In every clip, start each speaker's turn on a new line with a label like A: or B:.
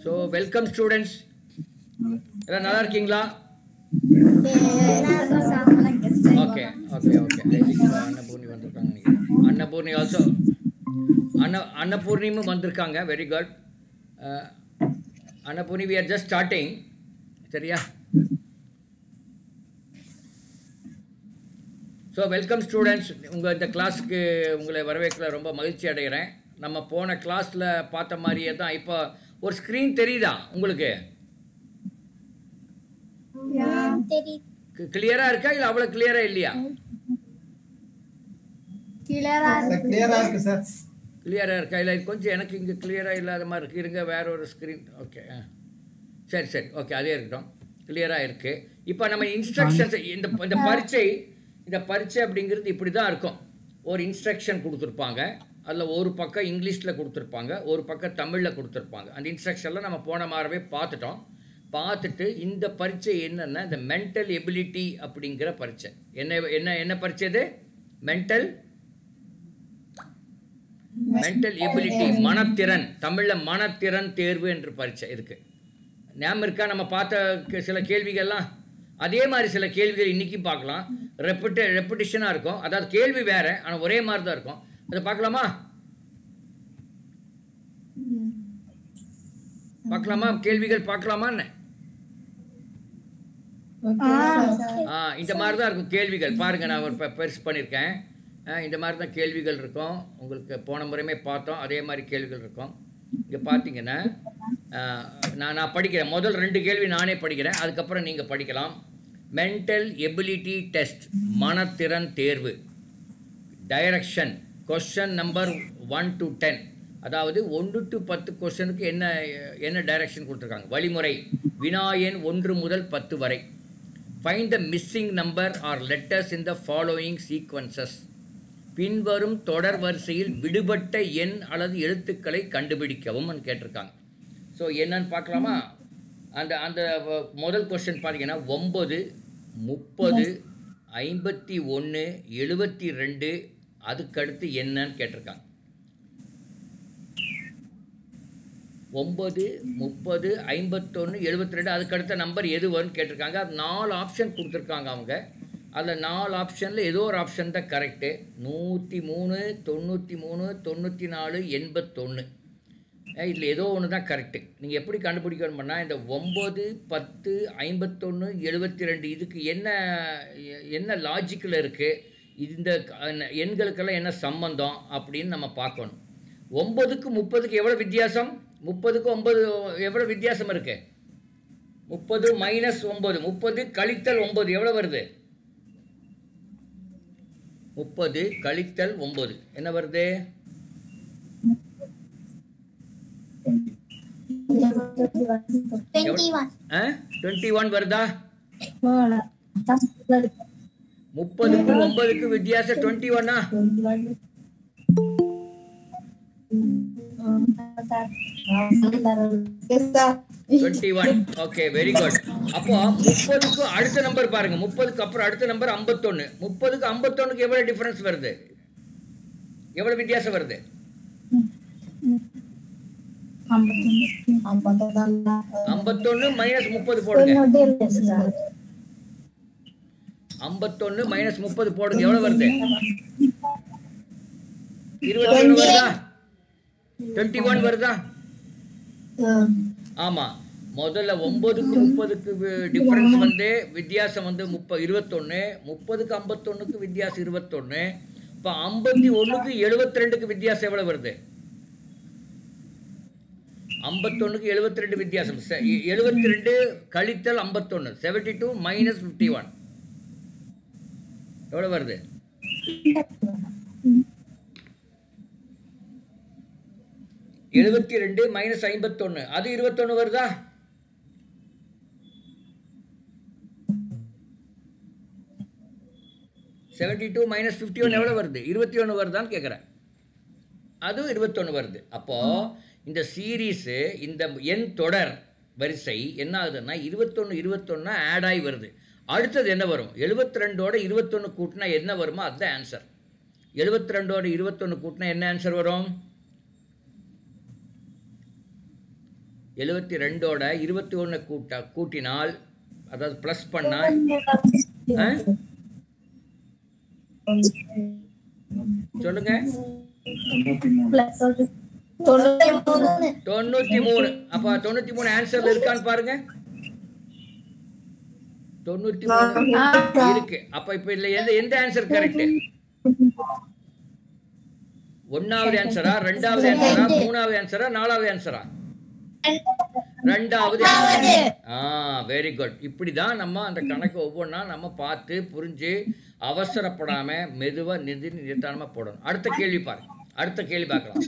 A: So welcome students. எல்லாம் நல்லா இருக்கீங்களா? Okay. I think Annapurni வந்திருக்காங்க நினைக்கிறேன். Annapurni also. Annapurni வந்திருக்காங்க. Very good. Annapurni, we are just starting. சரியா? So welcome students. உங்கள் இந்த கிளாஸுக்கு உங்களை வரவேற்கல ரொம்ப மகிழ்ச்சி அடைகிறேன். நம்ம போன கிளாஸில் பார்த்த மாதிரியே தான். இப்போ ஒரு ஸ்க்ரீன் தெரியுதா உங்களுக்கு? கிளியரா இருக்கா இல்லை அவ்வளோ கிளியரா இல்லையா? கிளியரா இருக்கா இல்லை? கொஞ்சம் எனக்கு இங்கே கிளியரா இல்லாத மாதிரி இருக்கு. இருங்க, வேற ஒரு ஸ்க்ரீன். ஓகே, சரி ஓகே, அதே இருக்கட்டும். கிளியராக இருக்குது. இப்போ நம்ம இன்ஸ்ட்ரக்ஷன்ஸ் இந்த பரீட்சை அப்படிங்கிறது இப்படி தான் இருக்கும். ஒரு இன்ஸ்ட்ரக்ஷன் கொடுத்துருப்பாங்க. அதில் ஒரு பக்கம் இங்கிலீஷில் கொடுத்துருப்பாங்க, ஒரு பக்கம் தமிழில் கொடுத்துருப்பாங்க. அந்த இன்ஸ்ட்ரக்ஷனில் நம்ம போன மாறவே பார்த்துட்டு இந்த பரீட்சை என்னென்னா இந்த மென்டல் எபிலிட்டி அப்படிங்கிற பரீட்சை. என்ன பரீட்சை இது? மென்டல் எபிலிட்டி, மனத்திறன். தமிழில் மனத்திறன் தேர்வு என்ற பரீட்சை இருக்குது. ஞாபகம் இருக்கா? நம்ம பார்த்த சில கேள்விகள்லாம் அதே மாதிரி சில கேள்விகள் இன்றைக்கி பார்க்கலாம். ரெப்பிட்டிஷனாக இருக்கும். அதாவது கேள்வி வேறு, ஆனால் ஒரே மாதிரி தான் இருக்கும். அதை பார்க்கலாமா? கேள்விகள் பார்க்கலாமான்னு? இந்த மாதிரி தான் இருக்கும் கேள்விகள். பாருங்கள், நான் ஒரு பெருசு பண்ணியிருக்கேன். இந்த மாதிரி தான் கேள்விகள் இருக்கும். உங்களுக்கு போன முறையுமே பார்த்தோம், அதே மாதிரி கேள்விகள் இருக்கும். இங்கே பார்த்தீங்கன்னா நான் படிக்கிறேன். முதல் 2 கேள்வி நானே படிக்கிறேன், அதுக்கப்புறம் நீங்கள் படிக்கலாம். மென்டல் எபிலிட்டி டெஸ்ட், மனத்திறன் தேர்வு. Direction, question number 1 to 10. அதாவது 1 to 10 கொஸ்டினுக்கு என்ன டைரக்ஷன் கொடுத்துருக்காங்க. வழிமுறை, வினா எண் 1 முதல் 10 வரை. Find the missing number or letters in the following sequences. பின்வரும் தொடர் வரிசையில் விடுபட்ட எண் அல்லது எழுத்துக்களை கண்டுபிடிக்கவும் கேட்டிருக்காங்க. ஸோ என்னன்னு பார்க்கலாமா? அந்த முதல் கொஸ்டின் பார்த்தீங்கன்னா 9, 30, 51, 72, அதுக்கடுத்து என்னன்னு கேட்டிருக்காங்க. 9, 30, 51, 72, அதுக்கடுத்த நம்பர் எது வரும்னு கேட்டிருக்காங்க. 4 ஆப்ஷன் கொடுத்துருக்காங்க அவங்க. அதில் 4 ஆப்ஷனில் ஏதோ ஒரு ஆப்ஷன் தான் கரெக்டு. 103, 93, 94, 81. இதில் ஏதோ ஒன்று தான் கரெக்டு. நீங்கள் எப்படி கண்டுபிடிக்கணும் பண்ணால் இந்த 9, 10, 51, 72 இதுக்கு என்ன லாஜிக்கில் இருக்குது, இந்த எண்களுக்கெல்லாம் என்ன சம்பந்தம் அப்படின்னு நம்ம பார்க்கணும். 9க்கு 30க்கு எவ்வளோ வித்தியாசம்? 30க்கு 9 எவ்வளோ வித்தியாசம் இருக்குது? 30 - 9, 30 கழித்தல் 9 எவ்வளோ வருது? 30 கழித்தல் 9 என்ன வருது? 21 வருதா? 30க்கு 9க்கு வித்தியாசம் 21. 21. Okay, very good. அப்போ 30க்கு அடுத்த நம்பர் பாருங்க. 30க்கு அப்புறம் அடுத்த நம்பர் 51. 30க்கு 51க்கு எவ்வளவு டிஃபரன்ஸ் வருது? எவ்வளவு வித்தியாசம் வருது? 51 மைனஸ் 30 போடுங்க. 51 மைனஸ் 30 போடுங்க. எவ்வளவு வருது? 21 வருதா? 21 வருதா? ஆமா. முதல்ல 9க்கு 30க்கு டிஃபரன்ஸ் வந்து வித்தியாசம் வந்து 21. 30க்கு 51க்கு வித்தியாசம் 21. இப்போ 51க்கு 72க்கு வித்தியாசம் எவ்வளவு வருது? 51க்கு 72 வித்தியாசம். 72 கழித்தல் 51, 72 மைனஸ் 51 எவ்வளவு வருது? 72 மைனஸ் 51, அது 21 வருதா? -72 மைனஸ் 51 எவ்வளவு வருது? 21 வருதான்னு கேட்குறேன். அதுவும் 21 வருது. அப்போ இந்த சீரீஸு, இந்த எண் தொடர் வரிசை என்ன ஆகுதுன்னா 21 ஆட் ஆகி வருது. அடுத்தது என்ன வரும்? 72ஓட 21 கூட்டினா என்ன வருமோ அதுதான் ஆன்சர். 72ஓட 21 கூட்டினா என்ன ஆன்சர் வரும்? 72ஓட 21 கூட்டினால், அதாவது ப்ளஸ் பண்ணால் சொல்லுங்க. 93. அப்ப 93 ஆன்சர்ல இருக்கான்னு பாருங்க. 93 இருக்கு. அப்ப இப்ப இதுல எந்த ஆன்சர் கரெக்ட்? 1வது ஆன்சரா, 2வது ஆன்சரா, 3வது ஆன்சரா, 4வது ஆன்சரா? 2வது. Very good. இப்படிதான் நம்ம அந்த கணக்கு ஒவ்வொன்றா நம்ம பார்த்து புரிஞ்சு அவசரப்படாம மெதுவா நிதானமா போடணும். அடுத்த கேள்வி பாருங்க. அடுத்த கேள்வி பார்க்கலாம்.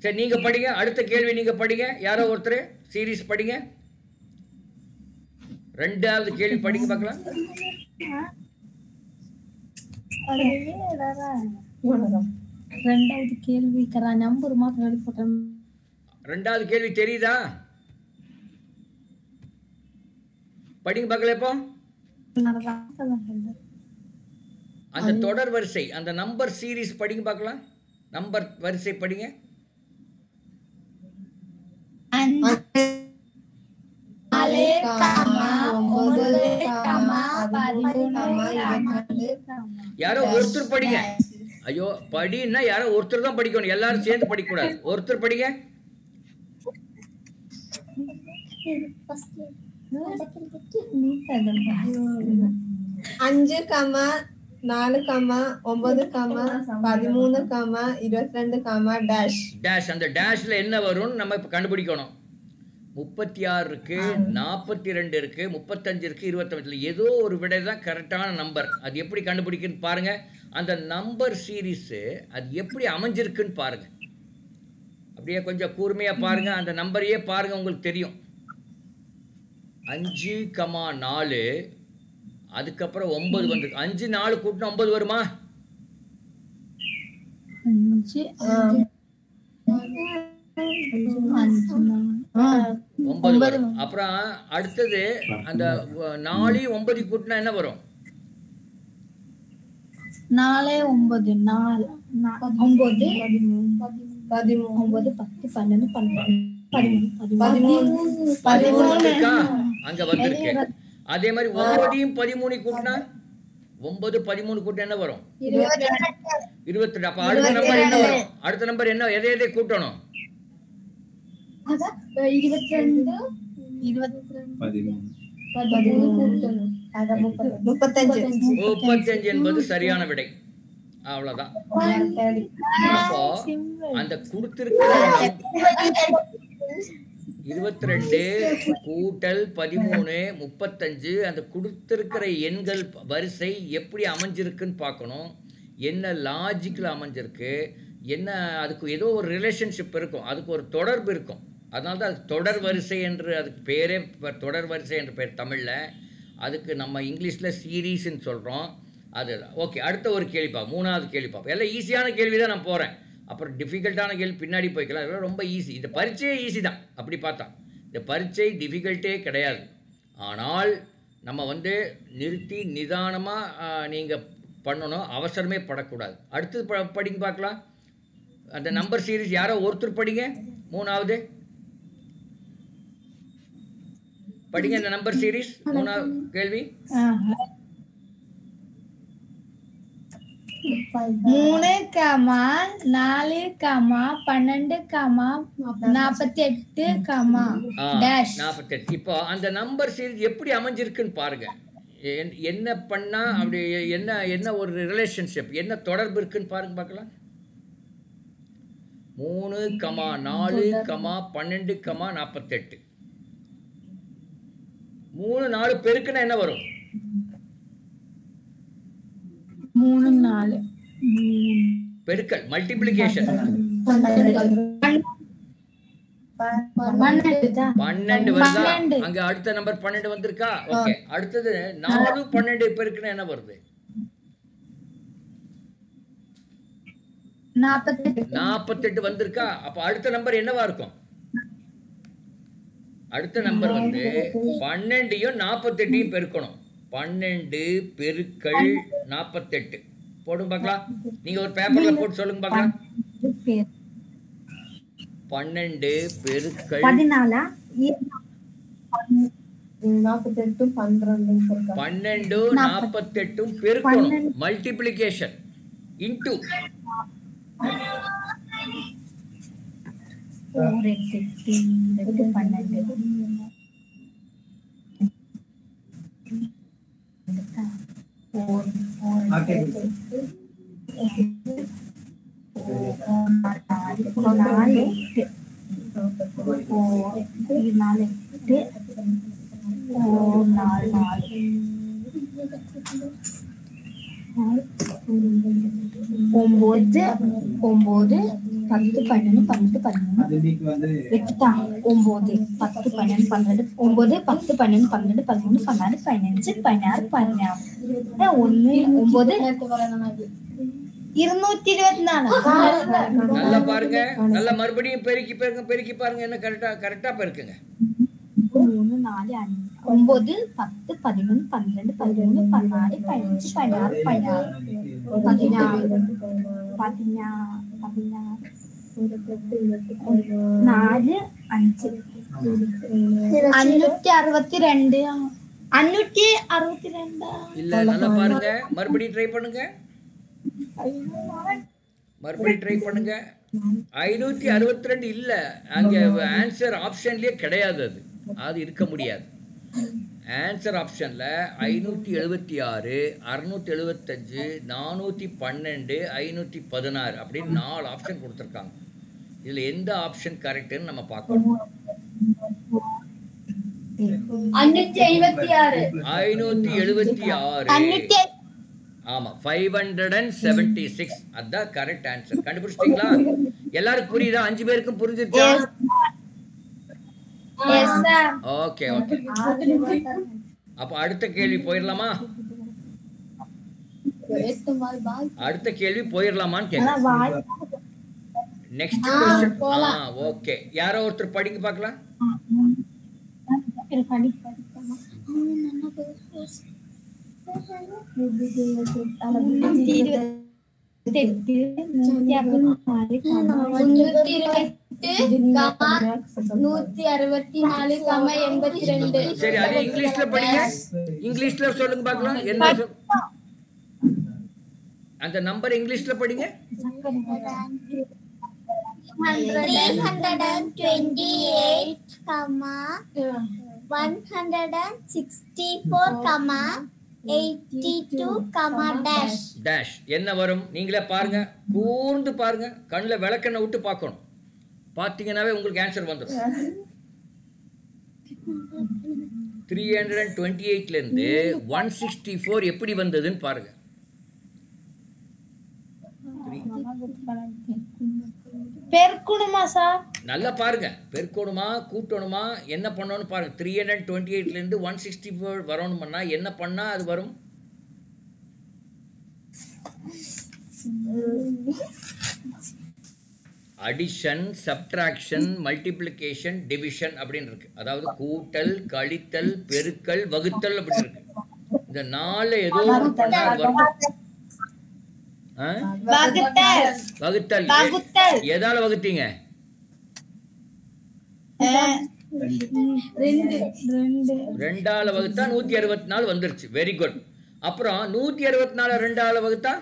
A: சரி, நீங்க படிங்க. அடுத்த கேள்வி நீங்க படிங்க. யாரோ ஒருத்தர் சீரீஸ் படிங்க. 2வது கேள்வி படிங்க பார்க்கலாம்.
B: ரெண்டாவது கேள்வி நம்பர் மாத்திரம் எழுதி போட்டேன்.
A: 2வது கேள்வி தெரியுதா? படிங்க பார்க்கல. இப்போ அந்த தொடர் வரிசை, அந்த நம்பர் சீரீஸ் படிங்க பார்க்கலாம். நம்பர் வரிசை படிங்க. யாரோ ஒருத்தர் படிங்க. ஐயோ, படின்னா யாரோ ஒருத்தர் தான் படிக்கணும். எல்லாரும் சேர்ந்து படிக்க கூடாது. ஒருத்தர் படிங்க.
C: 5, 4, 9, 13, 22, டேஷ்.
A: டேஷ். அந்த டேஷ்ல என்ன வரும்னு நம்ம இப்ப கண்டுபிடிக்கணும். 36 இருக்கு, 42 இருக்கு, 35 இருக்கு, 25. ஏதோ ஒரு விடை தான் கரெக்டான நம்பர். அது எப்படி கண்டுபிடிக்குன்னு பாருங்க. அந்த நம்பர் சீரீஸ் அது எப்படி அமைஞ்சிருக்குன்னு பாருங்க. அப்படியே கொஞ்சம் கூர்மையா பாருங்க. அந்த நம்பரையே பாருங்க, உங்களுக்கு தெரியும். 5, 4, அதுக்கப்புறம் 9 வந்துருக்கு. 5, 4 கூட்டினா 9 வருமா? 9 வரும். அப்புறம் அடுத்தது அந்த 4, 9 கூட்டினா என்ன வரும்?
B: 4, 9, 4, 9, 13,
A: 13 இருக்கா? அங்க வந்திருக்கு. அதே மாதிரி 9, 13 கூட்டினா 9, 13 கூட்டினா என்ன வரும்? 22. அப்ப அடுத்த நம்பர் என்ன வரும்? அடுத்த நம்பர் என்ன? எதை கூட்டணும்?
B: 22,
A: 35 என்பது சரியான விடை. அவ்வளவுதான். அப்போ அந்த கொடுத்திருக்கிற 22 கூட்டல் 13, 35, அந்த கொடுத்திருக்கிற எண்கள் வரிசை எப்படி அமைஞ்சிருக்குன்னு பார்க்கணும். என்ன லாஜிக்கில் அமைஞ்சிருக்கு, என்ன அதுக்கு ஏதோ ஒரு ரிலேஷன்ஷிப் இருக்கும், அதுக்கு ஒரு தொடர்பு இருக்கும். அதனால தான் அதுக்கு தொடர் வரிசை என்று அதுக்கு பேரே தொடர் வரிசை என்ற பேர் தமிழில். அதுக்கு நம்ம இங்கிலீஷில் சீரீஸ்ன்னு சொல்கிறோம். அது ஓகே. அடுத்த ஒரு கேள்வி பார்ப்போம். 3வது கேள்வி பார்ப்போம். எல்லாம் ஈஸியான கேள்வி தான் நான் போகிறேன். அப்புறம் டிஃபிகல்ட்டான கேள்வி பின்னாடி போய்க்கலாம். அதெல்லாம் ரொம்ப ஈஸி. இந்த பரீட்சையே ஈஸி தான். அப்படி பார்த்தா இந்த பரீட்சை டிஃபிகல்ட்டே கிடையாது. ஆனால் நம்ம நிறுத்தி நிதானமாக நீங்கள் பண்ணணும். அவசரமே படக்கூடாது. அடுத்தது படிங்க பார்க்கலாம். அந்த நம்பர் சீரீஸ் யாரோ ஒருத்தர் படிங்க. 3வது படிங்க. இந்த நம்பர் சீரீஸ் 3வது கேள்வி.
B: 3, 4, 12, 48, டேஷ்
A: 48. இப்போ அந்த நம்பர் சீரீஸ் எப்படி அமைஞ்சிருக்குன்னு பாருங்க. என்ன பண்ணா அப்படி என்ன ஒரு ரிலேஷன்ஷிப், என்ன தொடர்பு இருக்குன்னு பாருங்க பார்க்கலாம். 3, 4, 12, 48. 3, 4 பெருக்குன்னா என்ன வரும்?
B: 3, 4
A: பெருக்கல், மல்டிப்ளிகேஷன். 12 வருதா? அங்க அடுத்த நம்பர் 12 வந்திருக்கா? ஓகே. அடுத்தது 4, 12 பெருக்குன்னா என்ன வருது? 48 வந்திருக்கா? அப்ப அடுத்த நம்பர் என்னவா இருக்கும்? அடுத்த நம்பர் 12யும் 48யும் பெருக்கணும். 12 பெருக்கல் 48 போடுங்க பார்க்கலாம். நீங்க ஒரு பேப்பர்ல போட்டு சொல்லுங்க பார்க்கலாம். 12 பெருக்கல்
B: 14
C: 48 12
A: 12 48 பெருக்கணும். மல்டிப்ளிகேஷன் இன்டு
B: 4 8 12
A: நல்லா பாருங்க. நல்லா மறுபடியும் பெருக்கி பாருங்க. என்ன கரெக்டா பெருக்குங்க.
B: 3 4 5 9 10 11 12 13 14 15
A: இல்ல நல்லா பாருங்க. மறுபடியும் ட்ரை பண்ணுங்க. 562 இல்ல. அங்க ஆன்சர் ஆப்ஷன்லயே கிடையாது. அது இருக்க முடியாது. ஆன்சர் ஆப்ஷன்ல 576 675 412 516 அப்படின்னு 4 ஆப்ஷன் கொடுத்துருக்காங்க. இதுல எந்த ஆப்ஷன் கரெக்ட்னு நம்ம பார்க்கணும். 576 ஆமா 576 அதான் கரெக்ட் ஆன்சர். கண்டுபிடிச்சிட்டீங்களா? எல்லாருக்கும் புரியுதா? 5 பேருக்கும் புரிஞ்சிருச்சா? ஓகே. அப்ப அடுத்த கேள்வி போயிடலாமா? கேட்க நெக்ஸ்ட் क्वेश्चन. ஓகே, யாரோ ஒருத்தர் படிங்க பார்க்கலாம். சரி, அதே இங்கிலீஷ்ல படிங்க. இங்கிலீஷ்ல சொல்லுங்க பார்க்கலாம். என்ன அந்த நம்பர் இங்கிலீஷ்ல படிங்க.
B: 364,
A: டேஷ் என்ன வரும்? நீங்களே பாருங்க, கூர்ந்து பாருங்க, கண்ணுல விளக்கெண்ணெய் விட்டு பார்க்கணும். பார்த்தீங்கன்னாவே உங்களுக்கு ஆன்சர் வந்துடும். 328ல இருந்து 164 எப்படி வந்ததுன்னு பாருங்க.
B: பெருக்கணுமா சார்?
A: நல்லா பாருங்க. பெருக்கணுமா கூட்டணுமா என்ன பண்ணணும்னு பாருங்க. 328ல இருந்து 164 வரணும்னா என்ன பண்ணா அது வரும்? அடிஷன், சப்ட்ராக்ஷன், மல்டிப்ளிகேஷன், டிவிஷன் அப்படின்னு இருக்கு. அதாவது கூட்டல், கழித்தல், பெருக்கல், வகுத்தல் அப்படின்னு இருக்கு. இந்த 4 ஏதோ பண்ணா வரும். வகுத்தல். எதால வகுத்தீங்க? 2ஆல வகுத்தா 164 வந்துருச்சு. Very good. அப்புறம் 164 2ஆல வகுத்தா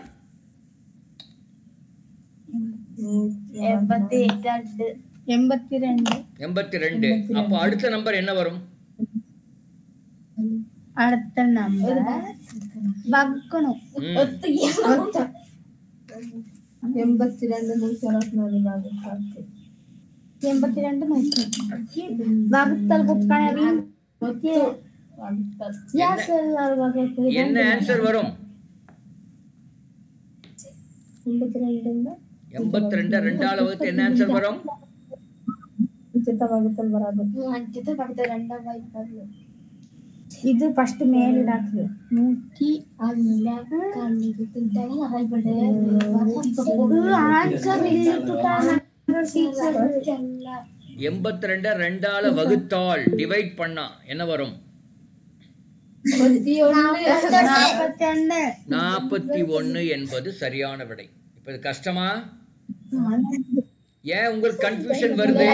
A: 82. அப்ப அடுத்த நம்பர் என்ன வரும்?
B: அடுத்த நம்பர் வகுக்கணும். 82
A: என்ன ஆன்சர் வரும்? 82 2ஆல வகுத்து என்ன ஆன்சர் வரும்?
B: இது ஃபர்ஸ்ட் மேல டாக்டர்
A: 82 2ஆல வகுத்தால் டிவைட் பண்ணா என்ன வரும்? 41 என்பது சரியான விடை. இப்ப இது கஷ்டமா? ஏன் உங்களுக்கு கன்ஃபியூஷன் வருது?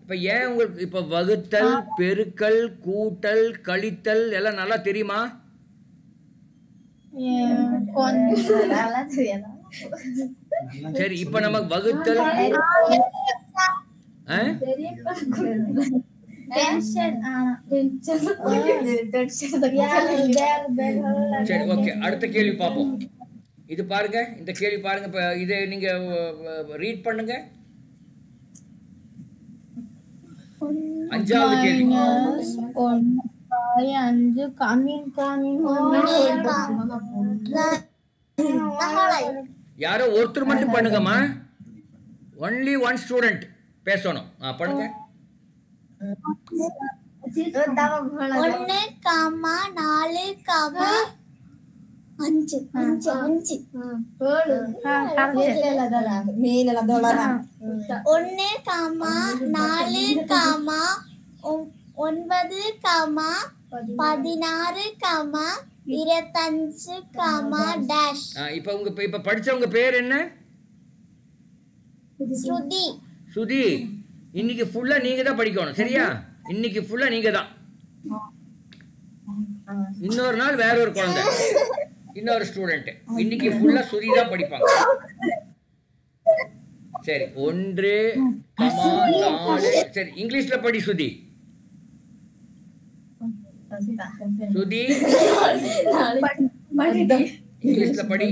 A: இப்ப ஏன் உங்களுக்கு இப்ப வகுத்தல், பெருக்கல், கூட்டல், கழித்தல் எல்லாம் நல்லா தெரியுமா? சரி, இப்ப நம்ம வகுத்தல் சரி, ஓகே. அடுத்த கேள்வி பார்ப்போம். இது பாருங்க, இந்த கேள்வி பாருங்க. இப்ப இதை நீங்க ரீட் பண்ணுங்க. 5வது கேள்வி. யாரோ ஒருத்தர் மட்டும் பண்ணுங்கம்மா. ஒன்லி ஒன் ஸ்டூடெண்ட் பேசணும். பண்ணுங்க.
D: 1, 4, 5 5 7 மீனல டாலர் 1, 4, 9, 16, 25, டேஷ்.
A: இப்ப படிச்சவங்க பேர் என்ன?
D: சுதி.
A: சுதி, இன்னைக்கு ஃபுல்லா நீங்க தான் படிக்கணும், சரியா? இன்னைக்கு ஃபுல்லா நீங்க தான். இன்னொரு நாள் வேற ஒரு குழந்தை, இன்னொரு ஸ்டூடெண்ட். இன்னைக்கு ஃபுல்லா சுதி தான் படிப்பாங்க. சரி, 1, 4. சரி, இங்கிலீஷ்ல படி சுதி. சுதி இங்கிலீஷ்ல படி.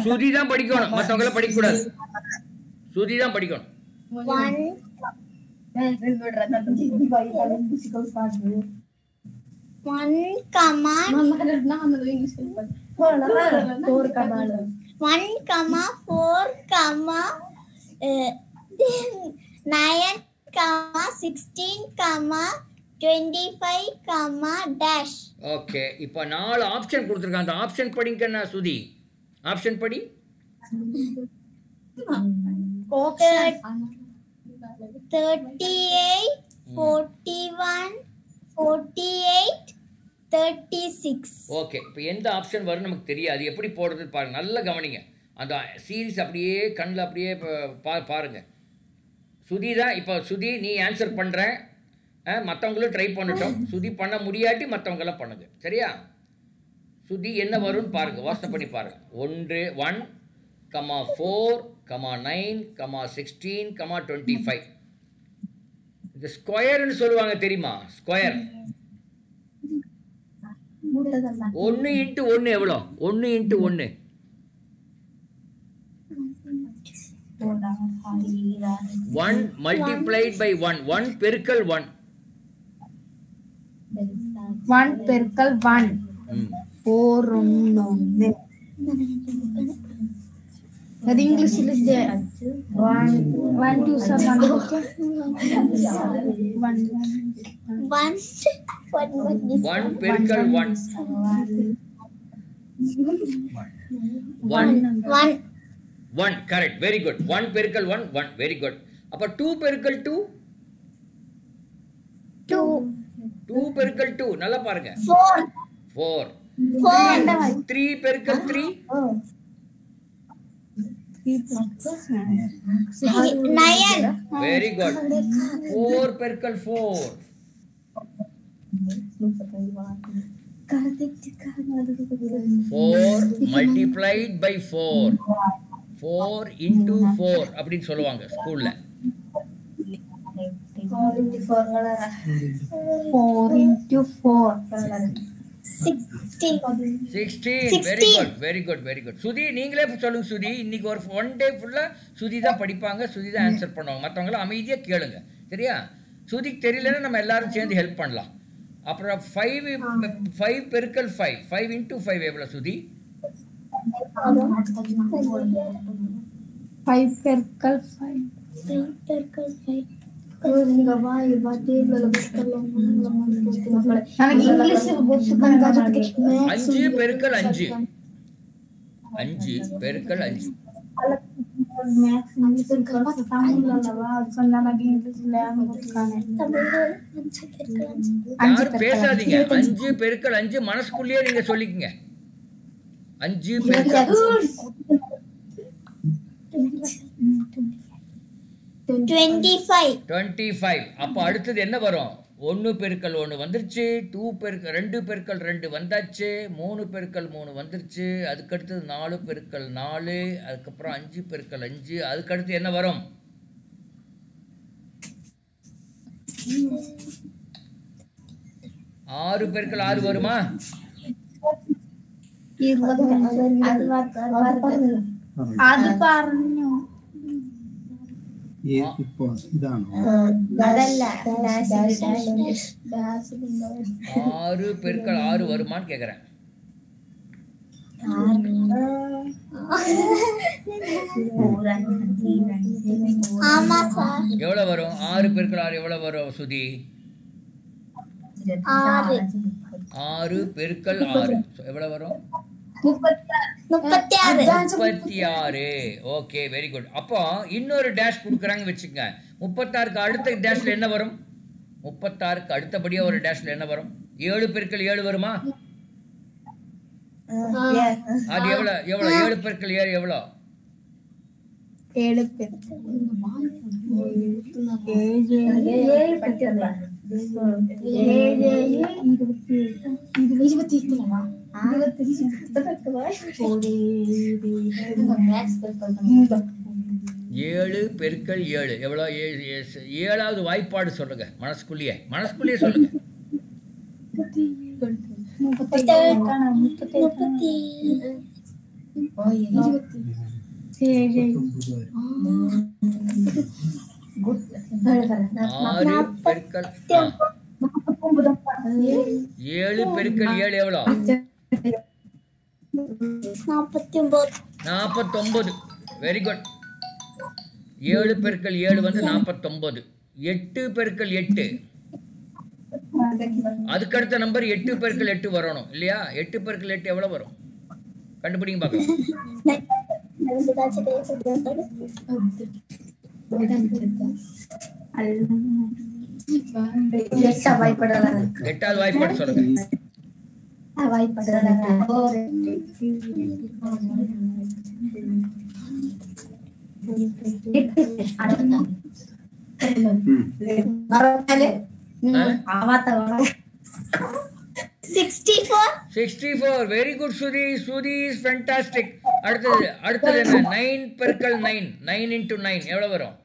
A: சுதி தான் படிக்கணும், மத்தவங்கள படிக்க கூடாது. சுதி தான் படிக்கணும்.
D: 1, 9, 16, 25, டேஷ்.
A: ஓகே, இப்போ 4 ஆப்ஷன் கொடுத்திருக்காங்க. அந்த ஆப்ஷன் படிங்கண்ணா சுதி. ஆப்ஷன் படி.
D: 38, 41, 48, 36.
A: ஓகே, இப்போ எந்த ஆப்ஷன் வரும் நமக்கு தெரியாது. எப்படி போடுறது பாருங்க, நல்லா கவனிங்க. அந்த சீரீஸ் அப்படியே கண்ணில் அப்படியே பாருங்க. சுதி தான். இப்போ சுதி நீ ஆன்சர் பண்ணுற, மற்றவங்களும் ட்ரை பண்ணட்டும். சுதி பண்ண முடியாட்டி மற்றவங்களாம் பண்ணுங்க, சரியா? சுதி என்ன வரும்னு பாருங்க, யோசனை பண்ணி பாருங்க. 1, 4, 9, 16, 25. இது ஸ்கொயர்னு சொல்லுவாங்க, தெரியுமா? ஸ்கொயர். 1 × 1 எவ்வளோ? 1 × 1 1 multiplied by 1. 1 பெருக்கல் 1.
B: 1 பெருக்கல் 1 4 1. அது இங்கிலீஷ்ல 1 2 7
A: 1 பெருக்கல் 1 1. Correct, very good. 1 பெருக்கல் 1 1, வெரி குட். அப்ப 2 பெருக்கல் 2 2 பெருக்கல் 2, நல்லா பாருங்க. 4 3 பெருக்கல் 3
D: 9.
A: Very good. 4 பெருக்கல் 4 4 multiplied by 4. 4 into 4 அப்படின்னு சொல்லுவாங்க ஸ்கூல்ல.
B: 4 into 4
A: 16. Very good. சுதி நீங்களே சொல்லுங்க. சுதி இன்னைக்கு ஒரு 1 டே ஃபுல்லா சுதி தான் படிப்பாங்க, சுதி தான் ஆன்சர் பண்ணுவாங்க. மற்றவங்களாம் அமைதியா கேளுங்க, சரியா? சுதிக்கு தெரியலன்னா நம்ம எல்லாரும் சேர்ந்து ஹெல்ப் பண்ணலாம். அப்புறம் 5 பெருக்கல் 5 5 into 5 எவ்வளவு சுதி?
B: 5 பெருக்கல் 5 5
A: பெருக்கல் 5 5 பெருக்கல் 5 பேசாதீங்க. 5 பெருக்கல் 5 மனசுக்குள்ளேயே நீங்க சொல்லிக்கங்க. 5 பெருக்கல்
D: 25.
A: 25. அப்போ அடுத்தது என்ன வரும்? 1 பெருக்கல் 1 வந்துருச்சு, 2 பெருக்கல் 2 வந்தாச்சு, 3 பெருக்கல் 3 வந்துருச்சு, அதுக்கடுத்தது 4 பெருக்கல் 4, அதுக்கப்புறம் 5 பெருக்கல் 5, அதுக்கடுத்து என்ன வரும்? 6 பெருக்கல் 6 வருமா?
B: அது പറഞ്ഞു
E: ഇപ്പോ ഇതാണോ?
A: 6 பெருக்கல் 6 வருமான்னு கேக்குறேன்.
D: ஆமா சார்.
A: எவ்வளவு வரும்? 6 பெருக்கல் 6 எவ்வளவு வரும் சுதி? 6 பெருக்கல் 6 எவ்வளவு வரும்? 36. Okay, very good. அப்போ இன்னொரு டேஷ் கொடுக்குறாங்க வச்சுக்கங்க. 36க்கு அடுத்த டேஷ்ல என்ன வரும்? 36க்கு அடுத்தபடியா ஒரு டேஷ்ல என்ன வரும்? 7 பெருக்கல் 7 வருமா? அது எவ்வளவு? 7 பெருக்கல் 7 எவ்வளவு?
B: 7
A: பெருக்கல் 7 எவ்வளோ? 7வது வாய்ப்பாடு சொல்லுங்க. மனசுக்குள்ளேயே சொல்லுங்க. 6 பெருக்கல் 7 பெருக்கல் 7 எவ்வளோ? 49. Very good. 7 பெருக்கல் 7 வந்து 49. 8 பெருக்கல் 8 அதுக்கடுத்த நம்பர் 8 பெருக்கல் 8 வரணும் இல்லையா? 8 பெருக்கல் 8 எவ்வளவு வரும்? கண்டுபிடிங்க பார்க்கலாம். 8வது வாய்ப்பாடு சொல்லுங்க. 64. வெரி குட் சுதி. சுதி இஸ் ஃபேண்டாஸ்டிக். அடுத்தது என்ன? 9 பெருக்கல் 9. 9 into 9 எவ்வளவு வரும்?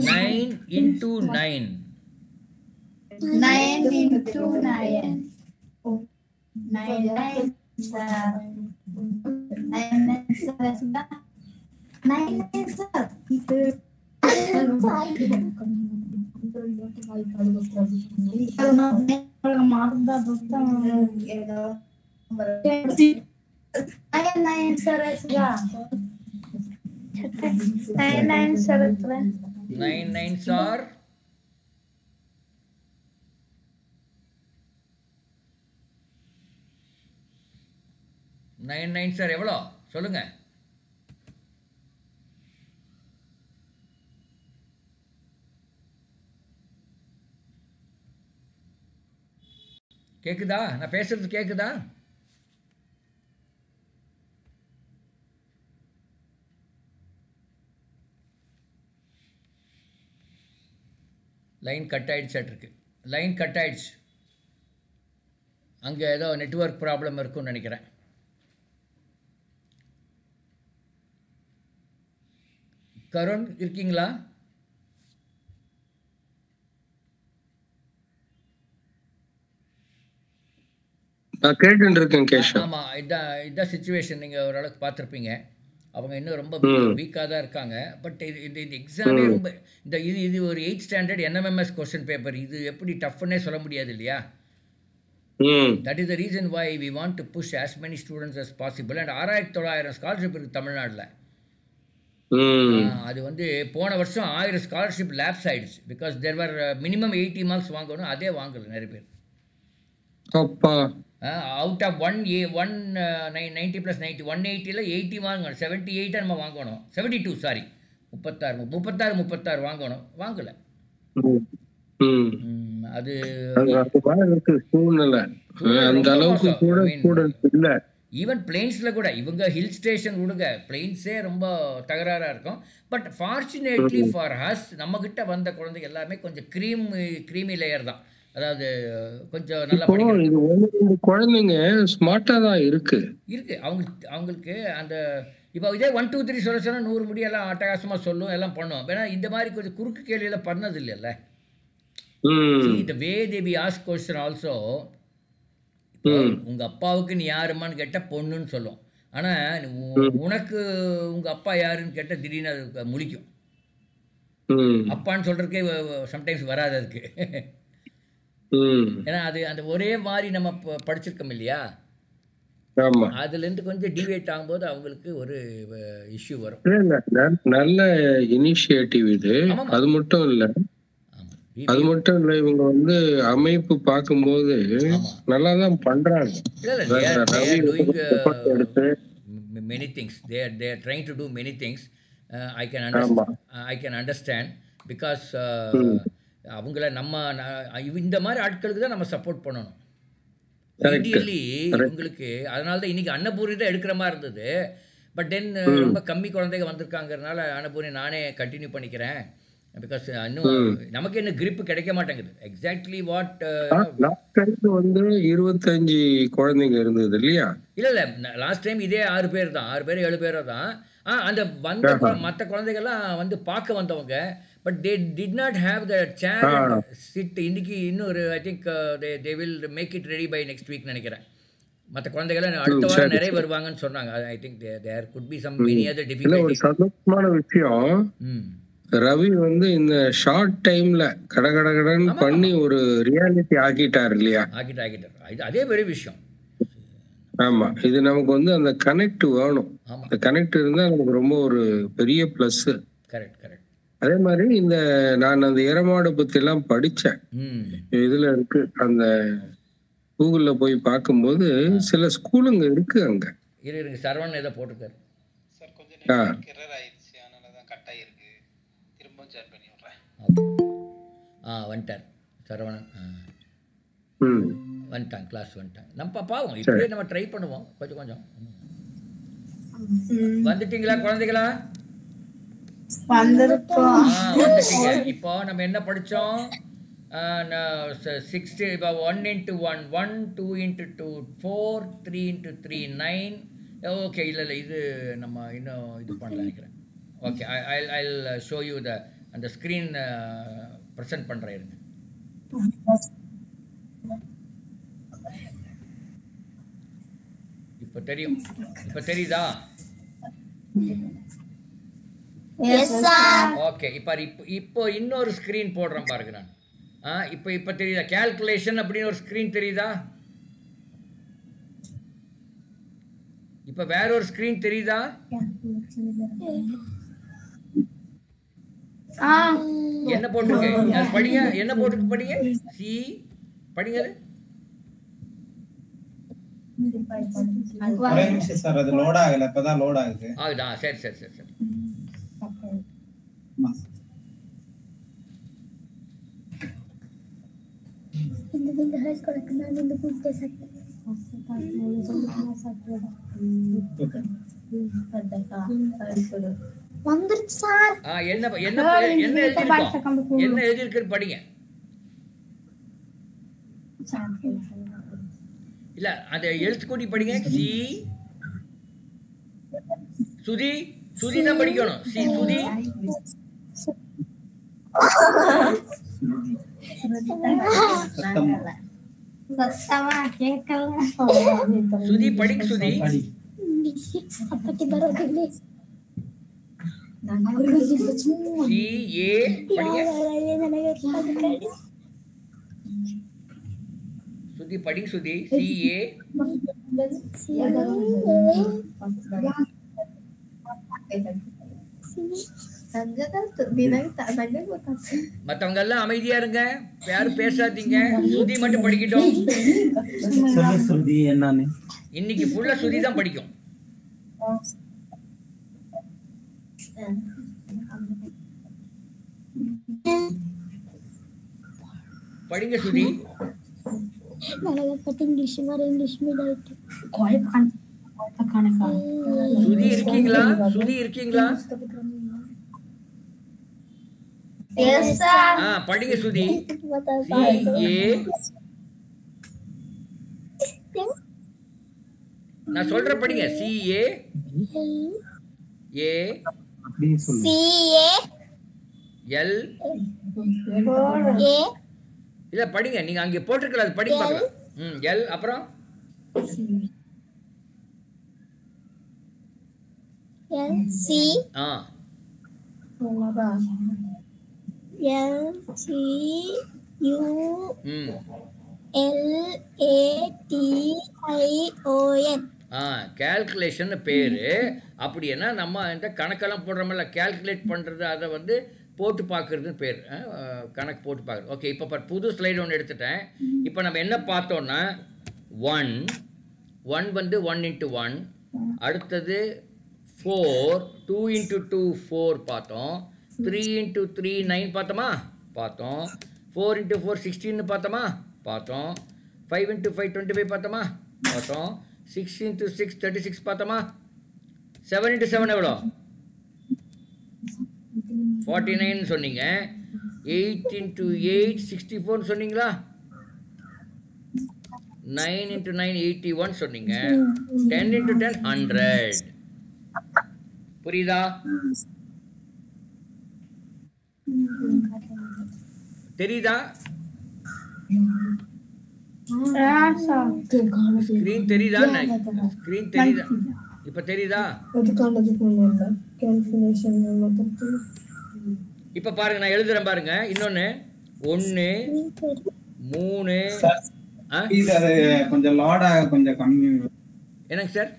A: 9 into 9.
B: 9 into 9. 9
A: 9 are 9 9 சார் எவ்வளோ சொல்லுங்க? கேக்குதா? நான் பேசுறது கேக்குதா? லைன் கட் ஆயிடுச்சு. லைன் கட் ஆயிடுச்சு. அங்கே ஏதோ நெட்வொர்க் ப்ராப்ளம் இருக்குன்னு நினைக்கிறேன். கருண் இருக்கீங்களா?
F: கேட்டு இருக்கேன் கேஷ்.
A: ஆமாம், இதான் சிச்சுவேஷன். நீங்கள் ஓரளவுக்கு பார்த்துருப்பீங்க. அவங்க இன்னும் ரொம்ப வீக்காக தான் இருக்காங்க. பட் இது எக்ஸாமே ரொம்ப இது ஒரு 8th standard NMMS question paper. இது எப்படி டஃப்னே சொல்ல முடியாது இல்லையா? That is the reason why we want to push as many students as possible. And 6900 scholarship இருக்குது தமிழ்நாட்டில். அது வந்து போன வருஷம் 1000 ஸ்காலர்ஷிப் லேப்ஸ் ஆயிடுச்சு. Because there were minimum 80 marks வாங்கணும், அதே வாங்கல நிறைய பேர். அவுட் ஆஃப் 90 + 90 180ல் 80 வாங்கணும், 78 நம்ம வாங்கணும், 72 சாரி 36 வாங்கணும், வாங்கல. அது சூழ்நிலை அந்த அளவுக்கு கூட ஸ்டூடண்ட்ஸ் இல்ல. ஈவன் பிளேன்ஸ்ல கூட இவங்க ஹில் ஸ்டேஷன் கொடுங்க, பிளேன்ஸே ரொம்ப தகராறா இருக்கும். பட் ஃபார்ச்சுனேட்லி ஃபார் ஹஸ் நம்ம கிட்ட வந்த குழந்தைங்க எல்லாமே கொஞ்சம் க்ரீமி லேயர் தான். அதாவது கொஞ்சம் நல்லா படிக்கிற
F: குழந்தைங்க ஸ்மார்ட்டா தான் இருக்கு.
A: அவங்களுக்கு அந்த இப்போ இதே 1 2 3 சொல்ல சொன்னா 100 முடியெல்லாம் அட்டகாசமா சொல்லும், எல்லாம் பண்ணும். ஏன்னா இந்த மாதிரி கொஞ்சம் குறுக்கு கேள்வியெல்லாம் பண்ணது இல்லைல்ல. The way they be ask question also, உங்க அப்பாவுக்கு நீ யாருமான்னு கேட்டா பொண்ணுன்னு சொல்லும். ஆனா உனக்கு உங்க அப்பா யாருன்னு கேட்டா திடீர்னு அது முழிக்கும். அப்பான்னு சொல்றதுக்கே சம்டைம்ஸ் வராது அதுக்கு. ஏன்னா அது அந்த ஒரே மாதிரி நம்ம படிச்சிருக்கோம் இல்லையா, அதுல இருந்து கொஞ்சம் டிவேட் ஆகும்போது அவங்களுக்கு ஒரு இஷ்யூ வரும்.
F: நல்ல இனிஷியேட்டிவ் இது. அது மட்டும் இல்ல இவங்க வந்து அமைப்பு பார்க்கும்போது நல்லா தான் பண்றாங்க.
A: many things they are trying to do many things. I can understand because அவங்கள நம்ம இந்த மாதிரி ஆட்களுக்கு தான் நம்ம சப்போர்ட் பண்ணணும். ஐடியலி உங்களுக்கு அதனால தான் இன்னைக்கு அன்னபூரி தான் எடுக்கிற மாதிரி இருந்தது. பட் தென் ரொம்ப கம்மி குழந்தைங்க வந்திருக்காங்கிறதுனால அன்னபூரி நானே கண்டினியூ பண்ணிக்கிறேன். பிகாஸ் இன்னும் நமக்கு என்ன கிரிப் கிடைக்க மாட்டேங்குது. எக்ஸாக்ட்லி வாட்
F: வந்து 25 குழந்தைங்க இருந்தது இல்லையா?
A: இல்ல லாஸ்ட் டைம் இதே 6 பேர் 7 பேர் தான். அந்த வந்த மற்ற குழந்தைகள்லாம் வந்து பார்க்க வந்தவங்க. But they did not have the chair sit. இன்னைக்கு இன்னொரு I think they will make it ready by next week நினைக்கிறேன். மற்ற குழந்தைகள் அடுத்த வாரம் நிறைய வருவாங்கன்னு சொன்னாங்க. I think there could be some many other difficulty.
F: சந்தோஷமான விஷயம், ரவி வந்து இந்த ஷார்ட் டைம்ல கடகடகடன்னு பண்ணி ஒரு ரியாலிட்டி ஆக்கிட்டார் இல்லையா?
A: ஆக்கிட்டார். அதே பெரிய விஷயம்.
F: ஆமா, இது நமக்கு வந்து அந்த கனெக்ட் வேணும். அந்த கனெக்ட் இருந்தா நமக்கு ரொம்ப ஒரு பெரிய பிளஸ்.
A: கரெக்ட்.
F: அதே மாதிரி இந்த நான் அந்த எரமாடு பத்தி எல்லாம் படிச்சேன். இதுல இருக்கு, அந்த கூகுள்ல போய் பார்க்கும்போது சில ஸ்கூலுங்க இருக்கு அங்க.
A: இருக்கு சரவணன் ஏதோ போட்டுருக்காரு
E: சார். கொஞ்சம் எரர் ஆயிடுச்சு, அதனால தான் கட் ஆயிருக்கு. திரும்ப ஷேர் பண்ணி விடுறேன்.
A: வந்துட்டார் சரவணன். வந்துட்டாங்க, கிளாஸ் வந்துட்டாங்க. நம்ம பாவம் இப்படியே நம்ம ட்ரை பண்ணுவோம் கொஞ்சம். வந்துட்டீங்களா குழந்தைகளா? வந்துட்டீங்க. இப்போ நம்ம என்ன படிச்சோம்? 60 இப்போ 1 × 1 1 2 × 2 4 3 × 3 9. ஓகே, இல்லை இது நம்ம இன்னும் இது பண்ணல நினைக்கிறேன். ஓகே, I'll show you அந்த ஸ்க்ரீன் ப்ரெசென்ட் பண்ணுறேன் இருங்க. இப்போ தெரியும், இப்போ தெரியுதா? ஓகே, இப்போ இன்னொரு ஸ்க்ரீன் போடுறேன் பாருங்க நான். இப்போ தெரியுதா? கால்குலேஷன் அப்படின்னு ஒரு ஸ்க்ரீன் தெரியுதா? இப்போ வேற ஒரு ஸ்க்ரீன் தெரியுதா? என்ன போட்டிருக்கு படிங்க, என்ன போட்டிருக்கு படிங்க. சி படிங்க.
E: சார் அது லோட் ஆகல, இப்பதான் லோட் ஆகுது.
A: ஆகுதா? சரி. என்ன எழுதிருக்கு படிங்க. இல்ல அந்த எழுத்து கூட்டி படிங்க. சி சுதி தான் படிக்கணும். சி சுதி சுதி படிக்க. சுதி சுதி படிங்க சுதி. CA மத்தவங்க எல்லாம் அமைதியா இருங்க, யாரும் பேசாதீங்க. சுதி மட்டும் படிக்கட்டும்.
G: சுதி என்னன்னு
A: இன்னைக்கு ஃபுல்லா சுதி தான் படிக்கும். படிங்க சுதி.
D: इंग्लिश में डाइट
A: சுதி இருக்கீங்களா? சுதி இருக்கீங்களா?
B: Yes, sir.
A: படிங்க சுதி. CA நான் சொல்ற படிங்க. CA A
D: CA
A: L
D: A
A: இல்ல படிங்க, நீங்க அங்க போட்டுருக்கல அது படிக்க பார்க்கலாம். L அப்புறம்
D: L C L C U L A T I O N
A: calculation பேரு. அப்படின்னா நம்ம இந்த கணக்கெல்லாம் போடுறோம்ல, கால்குலேட் பண்றது, அதை வந்து போட்டு பார்க்கறதுன்னு பேர். கணக்கு போட்டு பார்க்குறது. ஓகே, இப்போ புது ஸ்லைடு ஒன்று எடுத்துட்டேன். இப்போ நம்ம என்ன பார்த்தோன்னா 1 வந்து 1 into 1, அடுத்தது 4 2 into 2 4 பார்த்தோம், 3 into 3 9 பார்த்தோமா பார்த்தோம், 4 into 4 16 பார்த்தோமா பார்த்தோம், 5 into 5 25 பார்த்தோமா பார்த்தோம், 6 into 6 36 பார்த்தோமா, 7 into 7 எவ்வளோ 49 சொன்னீங்க, 8 into 8 64 சொன்னீங்களா, 9 into 9 81 சொன்னீங்க, 10 into 10 100. புரியுதா? தெரியுதா? ஸ்கிரீன் தெரியுதா? ஸ்கிரீன் தெரியுதா? இப்ப தெரியுதா? இப்ப பாருங்க, நான் எழுதுறேன் பாருங்க. இன்னொன்னு 1 3
G: அது கொஞ்சம் லோட் ஆக கொஞ்சம் கம்மி.
A: என்னங்க சார்?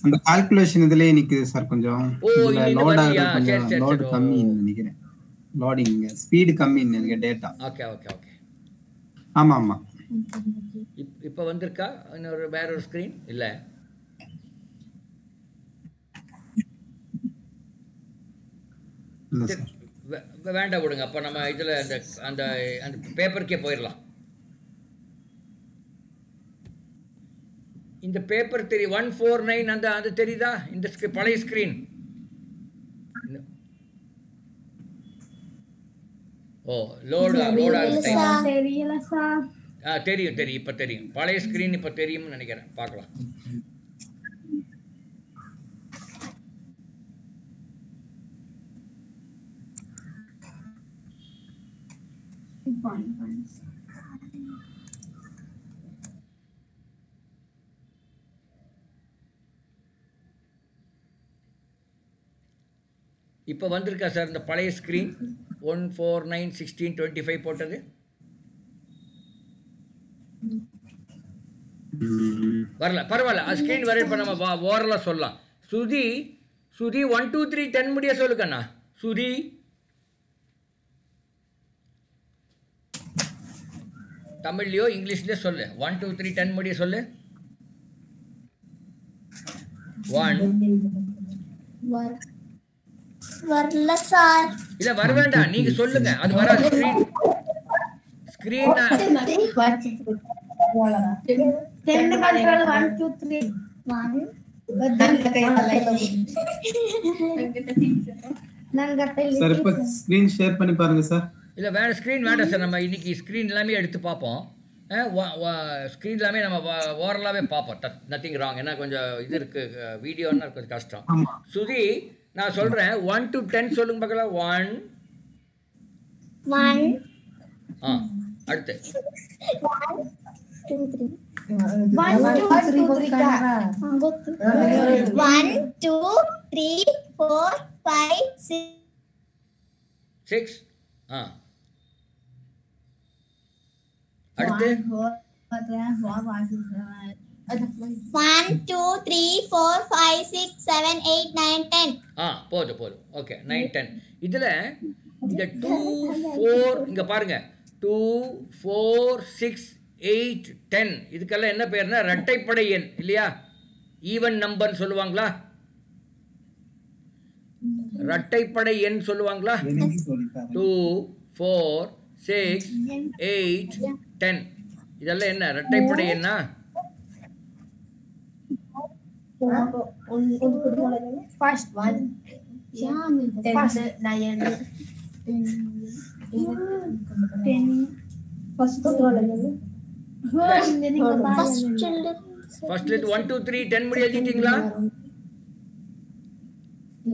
G: அந்த கால்குலேஷன் இதுலயே நிக்குது சார், கொஞ்சம் லோட் ஆக கொஞ்சம் லோட் கம்மி நினைக்கிறேன். லோடிங் ஸ்பீட் கம்மி நினைக்கிறேன் டேட்டா.
A: Okay okay okay.
G: ஆமா ஆமா.
A: இப்ப வந்திருக்கா? இன்னொரு வேற ஒரு ஸ்கிரீன் இல்ல? வேண்டாம் விடுங்க. அப்ப நம்ம இதுல அந்த அந்த பேப்பருக்கே போயிடலாம். இந்த பேப்பர் தெரியும் 149 அந்த அது தெரியுதா? இந்த பழைய ஸ்கிரீன். ஓ லோட்
B: தெரியல சார்.
A: தெரியும் தெரியும், இப்ப தெரியும். பழைய ஸ்கிரீன் இப்ப தெரியும்னு நினைக்கிறேன். பார்க்கலாம். இப்போ வந்திருக்கா சார் இந்த பழைய ஸ்க்ரீன் 149 16 25 போட்டது? வரல, பரவாயில்ல. அது ஸ்க்ரீன் வர இப்போ நம்ம ஓரலாக சொல்லலாம். சுதி 1 2 3 10 முடிய சொல்லுக்கண்ணா. சுதி தமிழ்லையோ இங்கிலீஷ்லயோ சொல்லு. 1 2 3 10 முடிய சொல்லு. 1
D: வரல சார்.
A: இல்ல வர வேண்டாம், நீங்க சொல்லுங்க. அது வராது. ஸ்கிரீன்
B: 10 கண்ட்ரோல் 1 2 3
G: சார் இப்ப ஸ்கிரீன் ஷேர் பண்ணி பாருங்க சார்.
A: இல்ல வேற ஸ்கிரீன் வேண்டாம் சார். நம்ம இன்னைக்கு ஸ்கிரீன் எல்லாமே எடுத்து பார்ப்போம். ஸ்க்ரீன் எல்லாமே நம்ம ஓரலாகவே பார்ப்போம். Nothing wrong. ஏன்னா கொஞ்சம் இது இருக்கு, வீடியோன்னா கொஞ்சம் கஷ்டம். சுதி நான் சொல்றேன் 1 to 10 சொல்லுங்க பார்க்கலாம்.
D: 1
A: அடுத்து
D: 1 2 3 4 5 6
A: 6 அடுத்து
D: 1 2 3 4 5 6 7 8 9 10
A: போதும் ஓகே 9 10 இதுல இந்த 2 4 இங்க பாருங்க 2 4 6 8 10 இதுக்கெல்லாம் என்ன பேர்னா இரட்டைப்படை எண் இல்லையா? ஈவன் நம்பர் சொல்லுவாங்களா? இரட்டைப்படை எண் சொல்லுவாங்களா? 2 4 6 8 10 இதெல்லாம் என்ன இரட்டைப்படை எண்ணா?
B: First one. First 9. 10. First
A: ஃபர்ஸ்ட்ல 1 2 3 10 முடி எழுதிட்டீங்களா?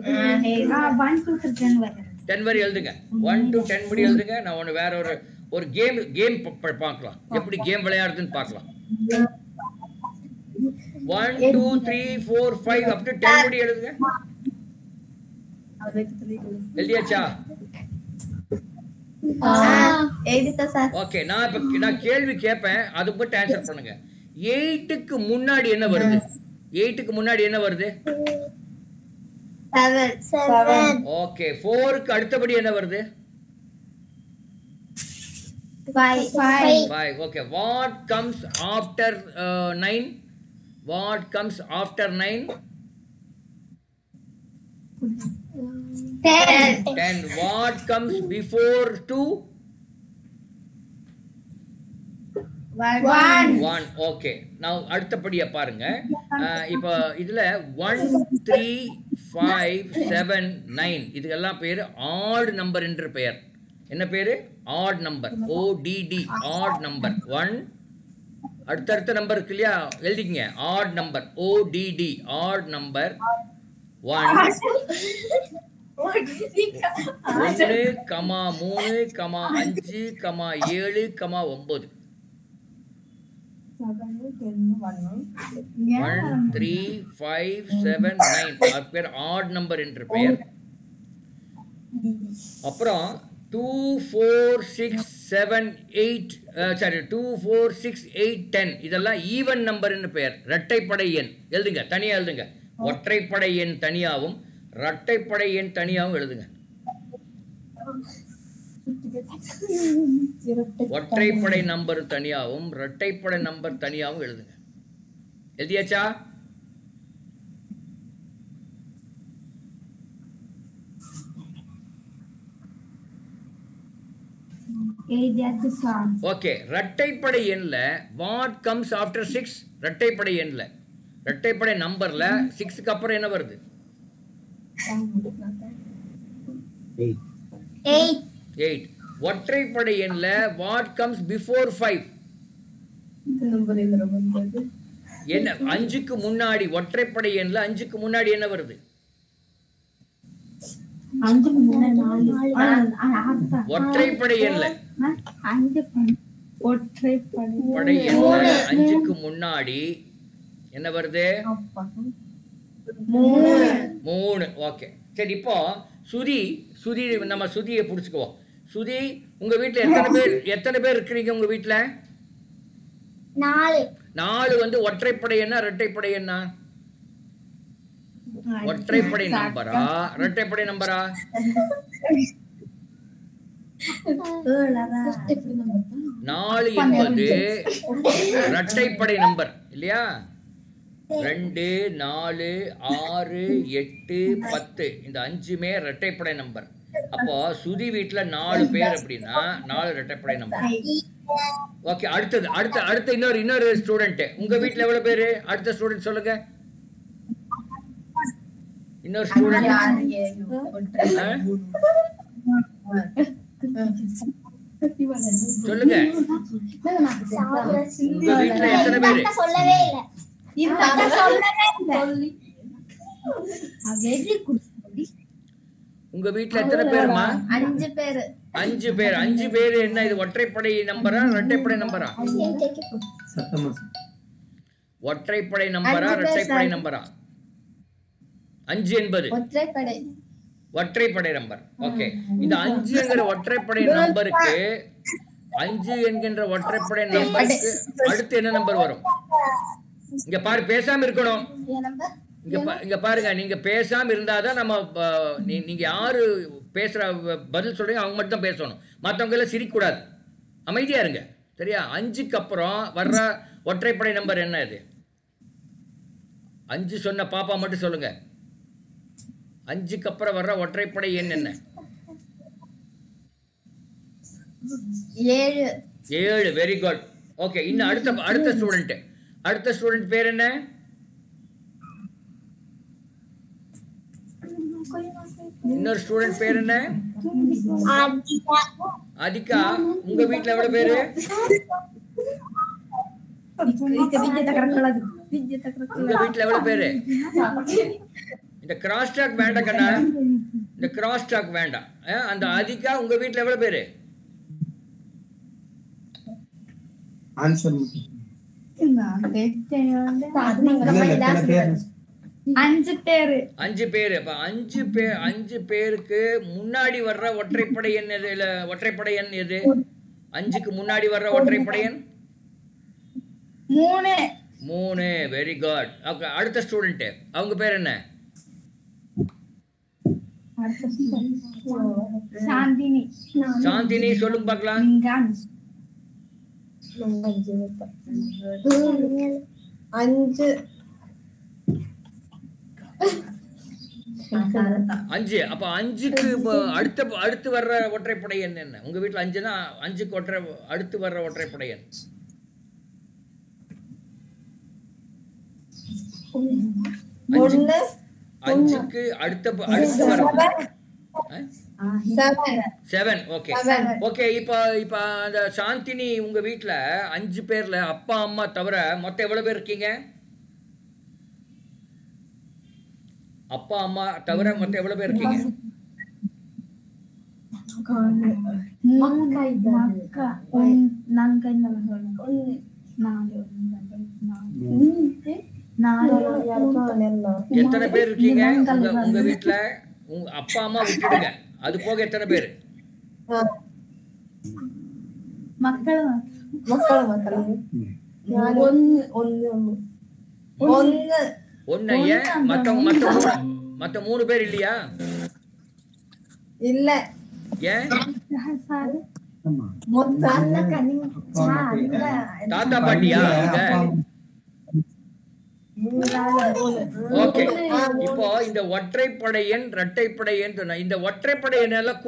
B: 1 2 3 10 வரை
A: 10 வரை எழுதுங்க. 1 to 10 முடி எழுதுங்க. நான் ஒன்று வேற ஒரு கேம் பார்க்கலாம். எப்படி கேம் விளையாடுறதுன்னு பார்க்கலாம். 1 2 3 4 5 up to 10 முடி எழுதுங்க. எழுதியாச்சா? ஓகே, நான் கேள்வி கேட்பேன், அது மட்டும் ஆன்சர் பண்ணுங்க. 8க்கு முன்னாடி என்ன வருது? 8க்கு முன்னாடி என்ன வருது?
D: 7
A: ஓகே, 4க்கு அடுத்தபடி என்ன வருது?
D: 5
A: okay, what comes after 9? What comes after 9? 10. What comes before 2? 1. Okay, now அடுத்தபடியா பாருங்க. இப்போ இதுல 1 3 5 7 9 இதுக்கெல்லாம் பேரு ஆட் நம்பர் என்று பெயர். என்ன பேரு? Odd number. ODD odd number. 1 அடுத்த நம்பர் இருக்கு இல்லையா, எழுதிக்கங்க. Odd number ODD odd number 1 1, 3, 5, 7, 9. 1 3 5 7 9 அது பேர் ஆட் நம்பர் என்று பெயர். அப்புறம் 2 4 6 7 8 2 4 6 8 10 இதெல்லாம் ஈவன் நம்பர் என்று பெயர். இரட்டைப்படை எண். எழுதுங்க, தனியா எழுதுங்க. ஒற்றைப்படை எண் தனியாகவும் இரட்டைப்படை எண் தனியாகவும் எழுதுங்க. ஒற்றைப்படை நம்பர் தனியாகவும் இரட்டைப்படை நம்பர் தனியாகவும் எழுதுங்க. எழுதியாச்சா? ஓகே, இரட்டைப்படை எண்ல வாட் கம்ஸ் ஆஃப்டர் 6? இரட்டைப்படை எண்ல இரட்டைப்படை நம்பர்ல 6க்கு அப்புறம் என்ன வருது? 8. ஒற்றைப்படை எண்ல வாட் கம்ஸ் பிஃபோர் 5? என்ன 5க்கு முன்னாடி? ஒற்றைப்படை எண்ல 5க்கு முன்னாடி என்ன வருது? ஒற்றைப்படை எண்ல ஒற்றைப்படை எண்ல 5க்கு முன்னாடி என்ன வருது? 3. ஓகே, சரி. இப்போ சுதி நம்ம சுதியை புடிச்சுக்குவோம். சுதி, உங்க வீட்டுல எத்தனை பேர் இருக்கிறீங்க? உங்க வீட்டுல 4 வந்து ஒற்றைப்படை எண்ணா இரட்டைப்படை எண்ணா? ஒற்றைப்படை நம்பரா இரட்டைப்படை நம்பரா? 4 என்பது இரட்டைப்படை நம்பர் இல்லையா? 2 4 6 8 10 இந்த 5மே இரட்டைப்படை நம்பர். அப்போ சுதி வீட்டுல 4 பேர் அப்படின்னா 4 இரட்டைப்படை நம்பர். ஓகே, அடுத்து இன்னொரு ஸ்டூடெண்ட். உங்க வீட்டுல எவ்வளவு பேரு? அடுத்த ஸ்டூடெண்ட் சொல்லுங்க. இன்னொரு ஸ்டூடெண்ட் சொல்லுங்க. உங்க வீட்டுல எத்தனை பேரு?
D: சொல்லவே இல்ல.
A: உங்க வீட்டுல எத்தனை பேருமா?
B: 5 பேர்.
A: 5 பேர். 5 பேர் என்ன இது? ஒற்றைப்படை நம்பரா இரட்டைப்படை நம்பரா? ஒற்றைப்படை நம்பரா இரட்டைப்படை நம்பரா? 5 என்பது ஒற்றைப்படை நம்பர். ஓகே, இந்த 5ங்கிற ஒற்றைப்படை நம்பருக்கு 5 என்கின்ற ஒற்றைப்படை நம்பருக்கு அடுத்து என்ன நம்பர் வரும்? இங்க பாரு, பேசாம இருக்கணும். இங்க பாருங்க, நீங்க பேசாம இருந்தாதான் நம்ம நீங்க யாரு பேசுற பதில் சொல்றீங்க அவங்க மட்டும் தான் பேசணும். மற்றவங்க எல்லாம் சிரிக்க கூடாது, அமைதியா இருங்க, சரியா? 5க்கு அப்புறம் வர்ற ஒற்றைப்படை நம்பர் என்ன? இது 5 சொன்ன பாப்பா மட்டும் சொல்லுங்க. 5க்கு அப்புறம் வர்ற ஒற்றைப்படை எண் என்ன? 7. Very good. ஓகே, இன்னும் அடுத்த ஸ்டூடெண்ட் பேர் என்ன? இன்னொரு ஸ்டூடெண்ட் பேர் என்ன? அதிகா. உங்க வீட்ல எவ்வளவு பேரு? உங்க வீட்ல எவ்வளவு பேரு? இந்த கிராஸ் டாக் வேண்டாம் கண்ணா, இந்த கிராஸ் டாக் வேண்டாம். அந்த அதிகா உங்க வீட்ல எவ்வளவு பேரு?
G: ஆன்சர்
B: 5 பேரு.
A: 5 பேரு. அப்ப 5 பேருக்கு முன்னாடி வர்ற ஒற்றைப்படை எண் எது? இல்ல ஒற்றைப்படை எண் எது? 5க்கு முன்னாடி வர்ற ஒற்றைப்படை எண் 3. Very good. ஓகே, அடுத்த ஸ்டூடெண்ட் அவங்க பேர் என்ன? சாந்தினி. சொல்லுங்க பார்க்கலாம். 5. அப்ப 5க்கு அடுத்து வர்ற ஒற்றைப்படை எண் என்ன? உங்க வீட்டுல 5னா 5க்கு அடுத்து வர்ற ஒற்றைப்படை எண் 5க்கு அடுத்து வர்ற 7. Okay okay. இப்ப அந்த சாந்தினி உங்க வீட்டுல 5 பேர்ல அப்பா அம்மா தவிர மொத்தம் எவ்வளவு பேர் இருக்கீங்க? அப்பா அம்மா தவிர மொத்தம் எவ்வளவு பேர் இருக்கீங்க? 4. எத்தனை பேர் இருக்கீங்க உங்க வீட்டுல? உங்க அப்பா அம்மா விட்டுடுங்க, அது போக எத்தனை பேரு? ஒன்னு. ஏன் மத்த 3 பேர் இல்லையா?
C: இல்ல.
A: ஏன்? தாத்தா பாட்டியா? ஓகே. இப்போ இந்த ஒற்றைப்படை எண் இரட்டைப்படை எண் சொன்ன இந்த ஒற்றைப்படை எண் எல்லாம்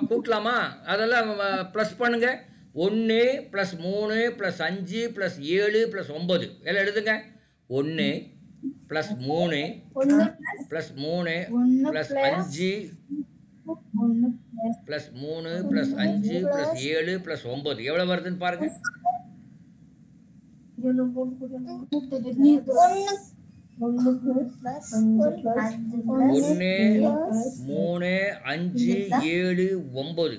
A: கூட்டலாமா? அதெல்லாம் பிளஸ் பண்ணுங்க. 1 + 3 + 5 + 7 + 9 எல்லாம் எழுதுங்க. 1 + 3 + 3 + 5 + 3 + 5 + 7 + 9 எவ்வளவு வருதுன்னு பாருங்க.
D: 1 3
A: 5 7 9 1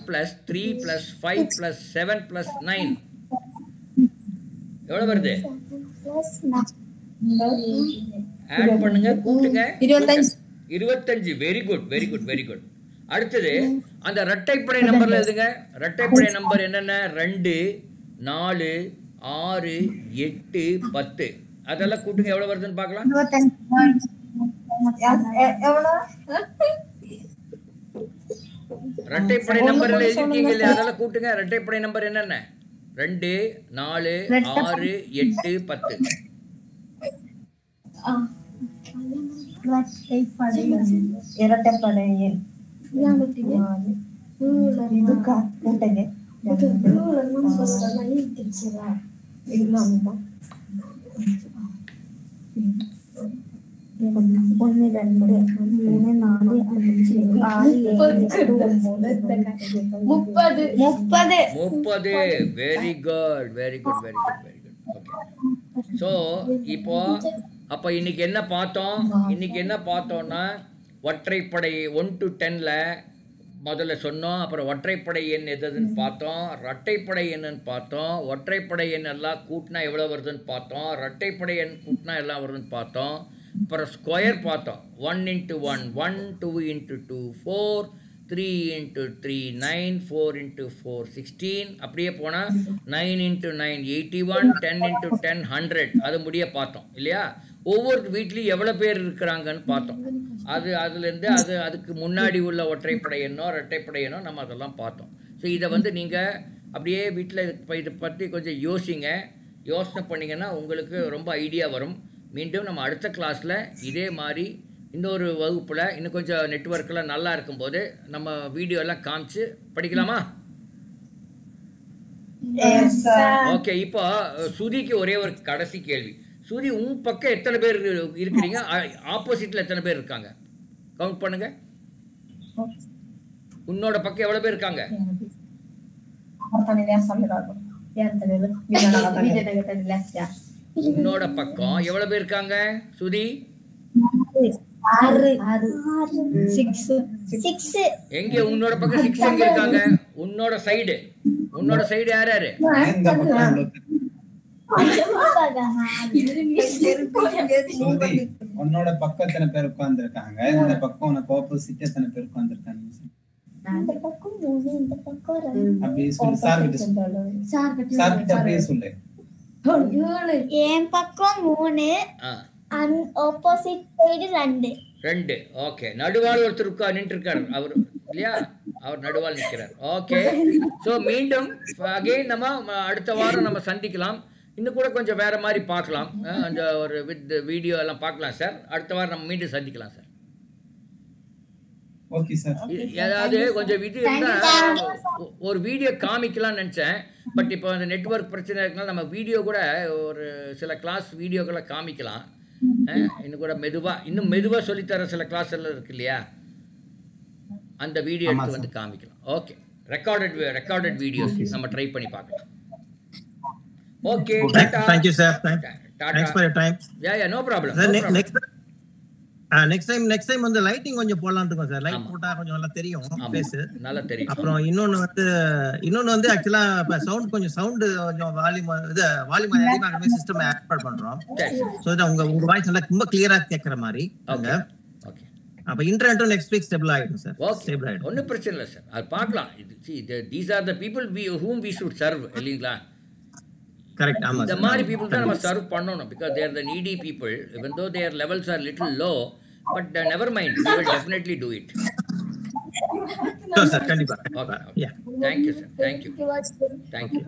A: + 3 + 5 + 7 + 9 எவ்வளவு வருது? ஆட் பண்ணுங்க, கூட்டுங்க. 25. Very good, very good, very good. அடுத்தது அந்த இரட்டைப்படை நம்பர்ல எழுதுங்க. இரட்டைப்படை நம்பர் என்னென்ன? 2 4 6 8 10 அதெல்லாம் கூட்டுங்க. எவ்வளவு வருதுன்னு பார்க்கலாம். இரட்டைப்படை நம்பர்ல எழுதிருக்கீங்க இல்லையா? அதெல்லாம் கூட்டுங்க. இரட்டைப்படை நம்பர் என்னென்ன? 2 4 6 8 10
C: இரட்டைப்படை எண்
B: 1 2 3 4 5 6 7
A: 30. Very good very good very good very good. Okay. So இப்போ அப்போ இன்னைக்கு என்ன பார்த்தோம்னா ஒற்றைப்படை 1 to 10ல் முதல்ல சொன்னோம். அப்புறம் ஒற்றைப்படை எண் எதுன்னு பார்த்தோம், இரட்டைப்படை என்னன்னு பார்த்தோம், ஒற்றைப்படை எண் எல்லாம் கூட்டினா எவ்வளோ வருதுன்னு பார்த்தோம், இரட்டைப்படை எண் கூட்டினா எல்லாம் வருதுன்னு பார்த்தோம். அப்புறம் ஸ்கொயர் பார்த்தோம். 1 into 1 1, 2 into 2 4, 3 into 3 9, 4 into 4 16, அப்படியே போனால் 9 into 9 81, 10 into 10 100. அது முடிய பார்த்தோம் இல்லையா? ஒவ்வொரு வீட்லேயும் எவ்வளோ பேர் இருக்கிறாங்கன்னு பார்த்தோம். அதுலேருந்து அதுக்கு முன்னாடி உள்ள ஒற்றைப்படை எண்ணோ இரட்டைப்படை எண்ணோ நம்ம அதெல்லாம் பார்த்தோம். ஸோ இதை நீங்கள் அப்படியே வீட்டில் இதை பற்றி கொஞ்சம் யோசனை பண்ணிங்கன்னா உங்களுக்கு ரொம்ப ஐடியா வரும். மீண்டும் நம்ம அடுத்த கிளாஸில் இதே மாதிரி இன்னொரு வகுப்பில் இன்னும் கொஞ்சம் நெட்வொர்க்கெலாம் நல்லா இருக்கும்போது நம்ம வீடியோலாம் காமிச்சு படிக்கலாமா? ஓகே. இப்போ சுதிக்கு ஒரே ஒரு கடைசி கேள்வி. சூரி, உன் பக்கம் எத்தனை பேர் இருக்கிறீங்க? ஆப்போசிட்ல எத்தனை பேர் இருக்காங்க? கவுண்ட் பண்ணுங்க. உன்னோட பக்கம் எவ்வளவு பேர் இருக்காங்க? உன்னோட பக்கம் எவ்வளவு பேர் இருக்காங்க சுதி?
B: 6.
A: எங்க உன்னோட பக்கம் 6 எங்க இருக்காங்க? உன்னோட சைடு யார் யாரு?
G: உன்னோட பக்கம் எத்தனை பேர் உட்கார்ந்து இருக்காங்க? இந்த பக்கம் உனக்கு ஆப்போசிட் எத்தனை பேர் உட்கார்ந்து இருக்காங்க? அப்படியே சொல்லு. சார் கிட்ட அப்படியே சொல்லு.
D: என் பக்கம் 3, ஆப்போசிட் சைடு 2.
A: ஓகே. நடுவால் ஒருத்தர் நின்று இருக்காரு அவர் இல்லையா? அவர் நடுவால் நிற்கிறார். ஓகே. ஸோ மீண்டும் அகைன் நம்ம அடுத்த வாரம் நம்ம சந்திக்கலாம். இன்னும் கூட கொஞ்சம் வேற மாதிரி பார்க்கலாம். அந்த ஒரு வித் வீடியோ எல்லாம் பார்க்கலாம் சார். அடுத்த வாரம் நம்ம மீண்டும் சந்திக்கலாம் சார்.
G: Okay sir.
A: ஏதாவது கொஞ்சம் இது இருந்தால் ஒரு வீடியோ காமிக்கலாம்னு நினச்சேன். பட் இப்போ அந்த நெட்வொர்க் பிரச்சனை இருக்கனால நம்ம வீடியோ கூட ஒரு சில கிளாஸ் வீடியோக்களை காமிக்கலாம். இன்னும் மெதுவாக சொல்லித்தர சில கிளாஸ் எல்லாம் இருக்கு இல்லையா? அந்த வீடியோ எடுத்து காமிக்கலாம். ஓகே. ரெக்கார்டட் வீடியோஸ் நம்ம ட்ரை பண்ணி பார்க்கலாம். Okay,
H: thank you sir. Thanks for your time.
A: Yeah, no problem.
H: Next time வந்து லைட்டிங் கொஞ்சம் போடலாம்னு இருக்கோம் சார். லைட் போட்டா கொஞ்சம் நல்லா தெரியும் ஃபேஸ்.
A: நல்லா தெரியும்.
H: அப்புறம் இன்னொன்னு வந்து ஆக்சுவலா இப்ப சவுண்ட் கொஞ்சம் வால்யூம் அதிகமாக சிஸ்டம் ஆட் பண்றோம். சோ தட் உங்க வாய்ஸ் நல்லா ரொம்ப கிளியரா கேக்குற மாதிரி. ஓகே. அப்ப இன்டர்நெட் நெக்ஸ்ட் வீக் ஸ்டேபிள் ஆயிடும் சார். ஸ்டேபிள் ஆயிடும்.
A: ஒண்ணும் பிரச்சனை இல்ல சார். அது பார்க்கலாம். these are the people whom we should serve இல்லீங்களா?
H: Correct.
A: The many people that must serve பண்ணனும் because they are the needy people, even though their levels are little low, but never mind, we will definitely do it.
H: Sure sir, kandipa.
A: Okay.
H: Yeah.
A: Thank you sir. Thank you.
H: Thank you.